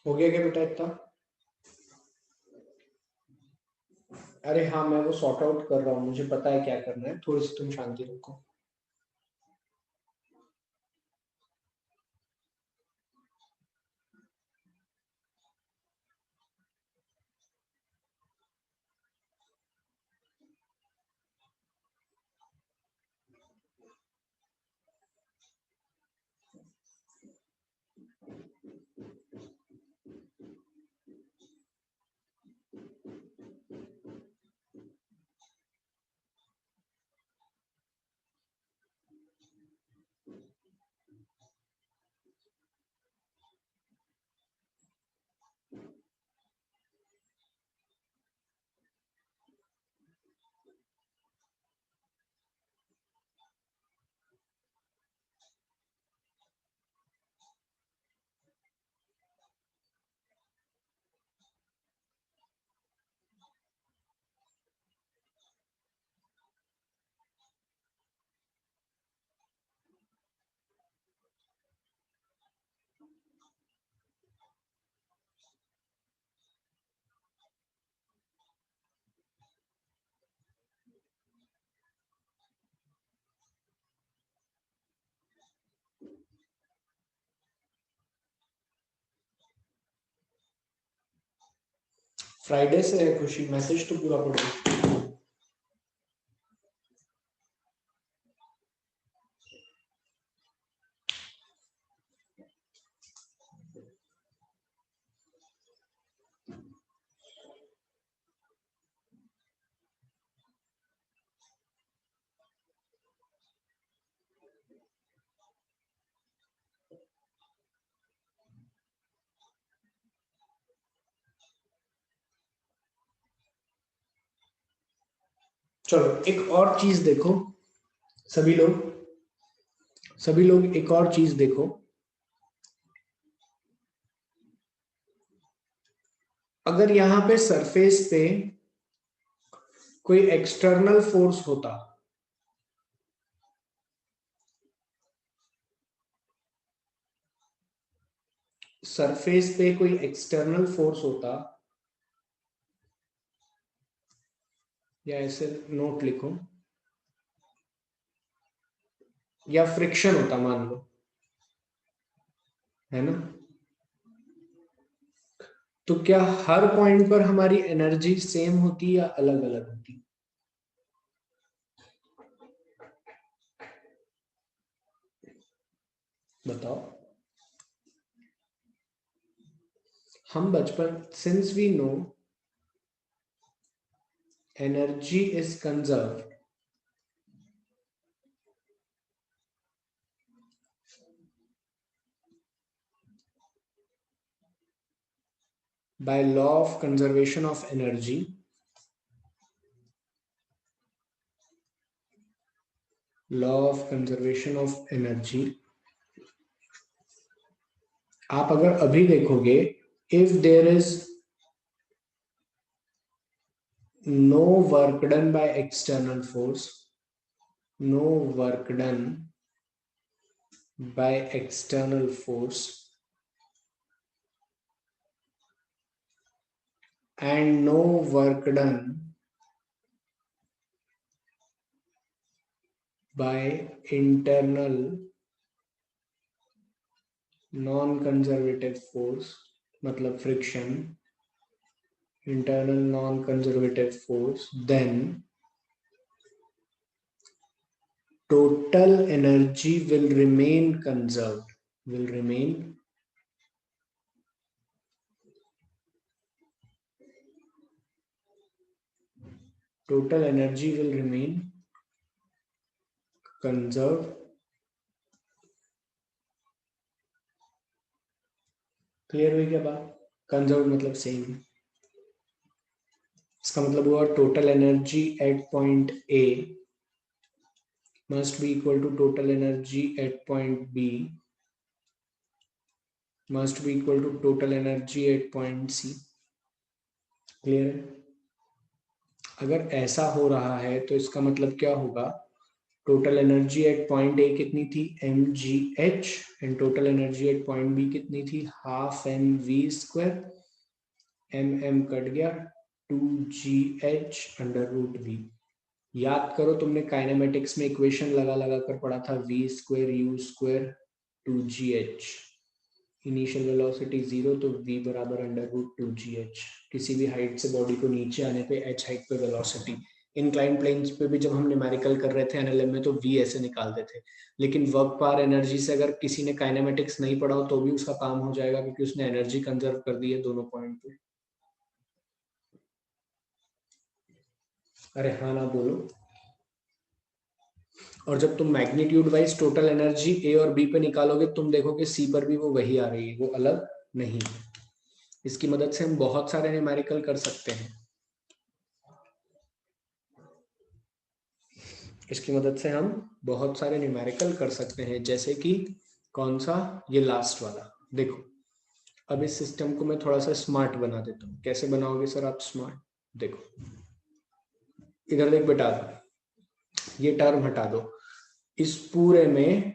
Speaker 1: हो गया क्या बेटा इतना? अरे हाँ मैं वो सॉर्ट आउट कर रहा हूँ, मुझे पता है क्या करना है, थोड़ी सी तुम शांति रखो। फ्राइडे से है खुशी, मैसेज तो पूरा पढ़ो। चलो एक और चीज देखो, सभी लोग एक और चीज देखो। अगर यहां पे सरफेस पे कोई एक्सटर्नल फोर्स होता, सरफेस पे कोई एक्सटर्नल फोर्स होता, या ऐसे नोट लिखो, या फ्रिक्शन होता मान लो, है ना, तो क्या हर पॉइंट पर हमारी एनर्जी सेम होती या अलग अलग होती? बताओ। हम बचपन, since we know energy is conserve, by law of conservation of energy, law of conservation of energy, आप अगर अभी देखोगे, if there is no work done by external force, no work done by external force, and no work done by internal non conservative force, मतलब friction, internal non conservative force, then total energy will remain conserved, will remain total energy will remain conserved. Clear हुई क्या बात? Conserve मतलब same, इसका मतलब हुआ total energy at point A must be equal to total energy at point B must be equal to total energy at point C. Clear है? अगर ऐसा हो रहा है तो इसका मतलब क्या होगा, total energy at point A कितनी थी, M G H, and total energy at point B कितनी थी, half M V square, M cut गया, 2gh/√v। याद करो तुमने काइनेमेटिक्स में इक्वेशन लगा लगा कर पढ़ा था, v square u square 2gh, initial velocity 0 तो v बराबर √2gh। किसी भी हाइट से बॉडी को नीचे आने पे h हाइट पे वेलोसिटी, इंक्लाइन प्लेन्स पे भी जब हम न्यूमेरिकल कर रहे थे एनएलएम में तो v ऐसे निकालते थे। लेकिन वर्क पावर एनर्जी से अगर किसी ने काइनेमेटिक्स नहीं पढ़ा हो तो भी उसका काम हो जाएगा, क्योंकि उसने एनर्जी कंजर्व कर दी है दोनों पॉइंट पे। अरे हाँ ना बोलो। और जब तुम मैग्नीट्यूड वाइज टोटल एनर्जी ए और बी पे निकालोगे, तुम देखोगे सी पर भी वो वही आ रही है, वो अलग नहीं है। इसकी मदद से हम बहुत सारे न्यूमेरिकल कर सकते हैं, इसकी मदद से हम बहुत सारे न्यूमेरिकल कर सकते हैं, जैसे कि कौन सा, ये लास्ट वाला देखो। अब इस सिस्टम को मैं थोड़ा सा स्मार्ट बना देता हूँ। कैसे बनाओगे सर आप स्मार्ट? देखो इधर देख बेटा, ये टर्म हटा दो, इस पूरे में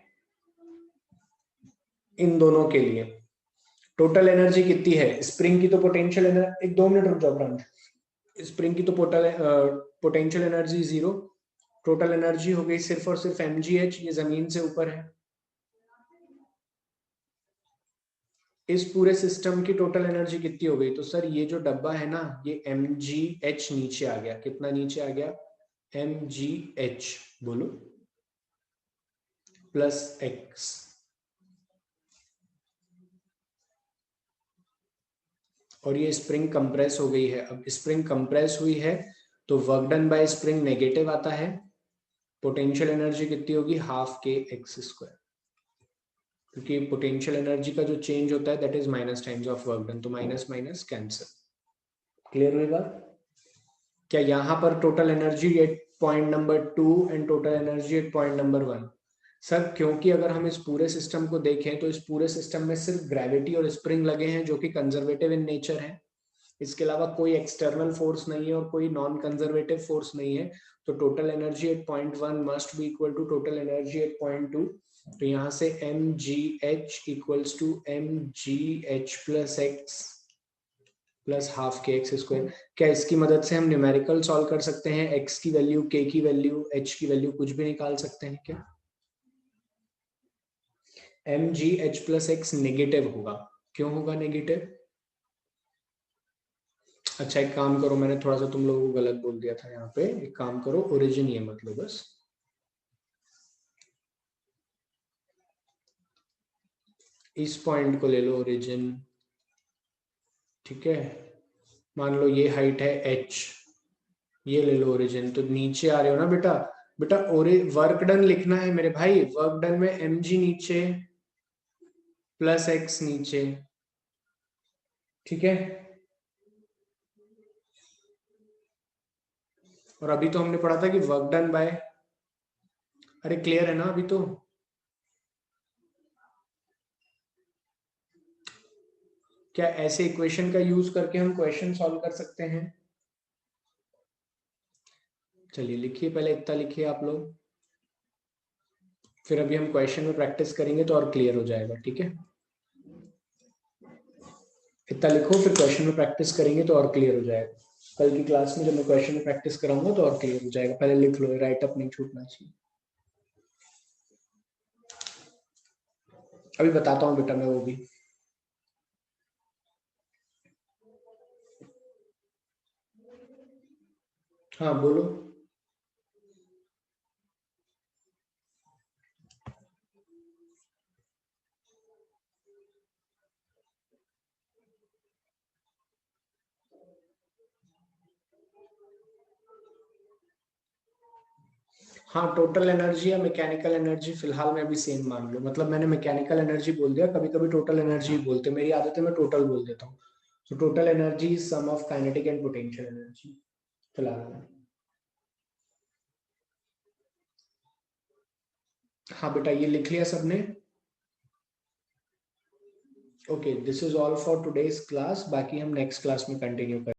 Speaker 1: इन दोनों के लिए टोटल एनर्जी कितनी है, स्प्रिंग की तो पोटेंशियल एनर्जी, एक 2 मिनट रुक जाओ ब्रांच, स्प्रिंग की तो पोटेंशियल एनर्जी 0, टोटल एनर्जी हो गई सिर्फ और सिर्फ mgh, ये जमीन से ऊपर है। इस पूरे सिस्टम की टोटल एनर्जी कितनी हो गई, तो सर ये जो डब्बा है ना, ये mgh नीचे आ गया, कितना नीचे आ गया, mgh बोलो प्लस x, और ये स्प्रिंग कंप्रेस हो गई है। अब स्प्रिंग कंप्रेस हुई है तो work done bye spring negative आता है, पोटेंशियल एनर्जी कितनी होगी, हाफ के एक्स स्क्वायर, क्योंकि पोटेंशियल एनर्जी का जो चेंज होता है that is minus times of work done, तो माइनस माइनस कैंसिल। क्लियर हुई बात? क्या यहाँ पर total energy at point number 2 and total energy at point number 1? Sir क्योंकि अगर हम इस पूरे सिस्टम को देखें तो इस पूरे सिस्टम में सिर्फ ग्रेविटी और स्प्रिंग लगे हैं जो कि कंजर्वेटिव इन नेचर है। इसके अलावा कोई एक्सटर्नल फोर्स नहीं है और कोई नॉन कंजर्वेटिव फोर्स नहीं है। तो total energy at point 1 must be equal to total energy at point 2। तो यहाँ से M G H equals to M G H plus X plus half K X square. क्या इसकी मदद से हम न्यूमेरिकल सॉल्व कर सकते हैं? एक्स की वैल्यू, के की वैल्यू, एच की वैल्यू कुछ भी निकाल सकते हैं क्या? M G H plus X negative होगा। क्यों होगा नेगेटिव? अच्छा एक काम करो, मैंने थोड़ा सा तुम लोगों को गलत बोल दिया था यहाँ पे। एक काम करो, ओरिजिन ये मतलब बस इस पॉइंट को ले लो ओरिजिन, ठीक है। मान लो ये हाइट है h, ये ले लो ओरिजिन। तो नीचे आ रहे हो ना बेटा, बेटा वर्क डन लिखना है मेरे भाई। वर्क डन में एम जी नीचे प्लस एक्स नीचे, ठीक है। और अभी तो हमने पढ़ा था कि वर्क डन बाय, अरे क्लियर है ना अभी तो? क्या ऐसे इक्वेशन का यूज करके हम क्वेश्चन सॉल्व कर सकते हैं? चलिए लिखिए, पहले इतना लिखिए आप लोग, फिर अभी हम क्वेश्चन में प्रैक्टिस करेंगे तो और क्लियर हो जाएगा, ठीक है। इतना लिखो, फिर क्वेश्चन में प्रैक्टिस करेंगे तो और क्लियर हो जाएगा। कल की क्लास में जब मैं क्वेश्चन में प्रैक्टिस कराऊंगा तो और क्लियर हो जाएगा। पहले लिख लो, राइट अप नहीं छूटना चाहिए। अभी बताता हूँ बेटा मैं वो भी। हाँ बोलो। हाँ टोटल एनर्जी या मैकेनिकल एनर्जी फिलहाल में अभी सेम मान लो। मतलब मैंने मैकेनिकल एनर्जी बोल दिया, कभी कभी टोटल एनर्जी बोलते, मेरी आदत है मैं टोटल बोल देता हूँ। तो total energy is sum of kinetic and potential energy फिलहाल में। हाँ बेटा ये लिख लिया सबने? Okay, this is all for today's class. बाकी हम नेक्स्ट क्लास में कंटिन्यू करेंगे।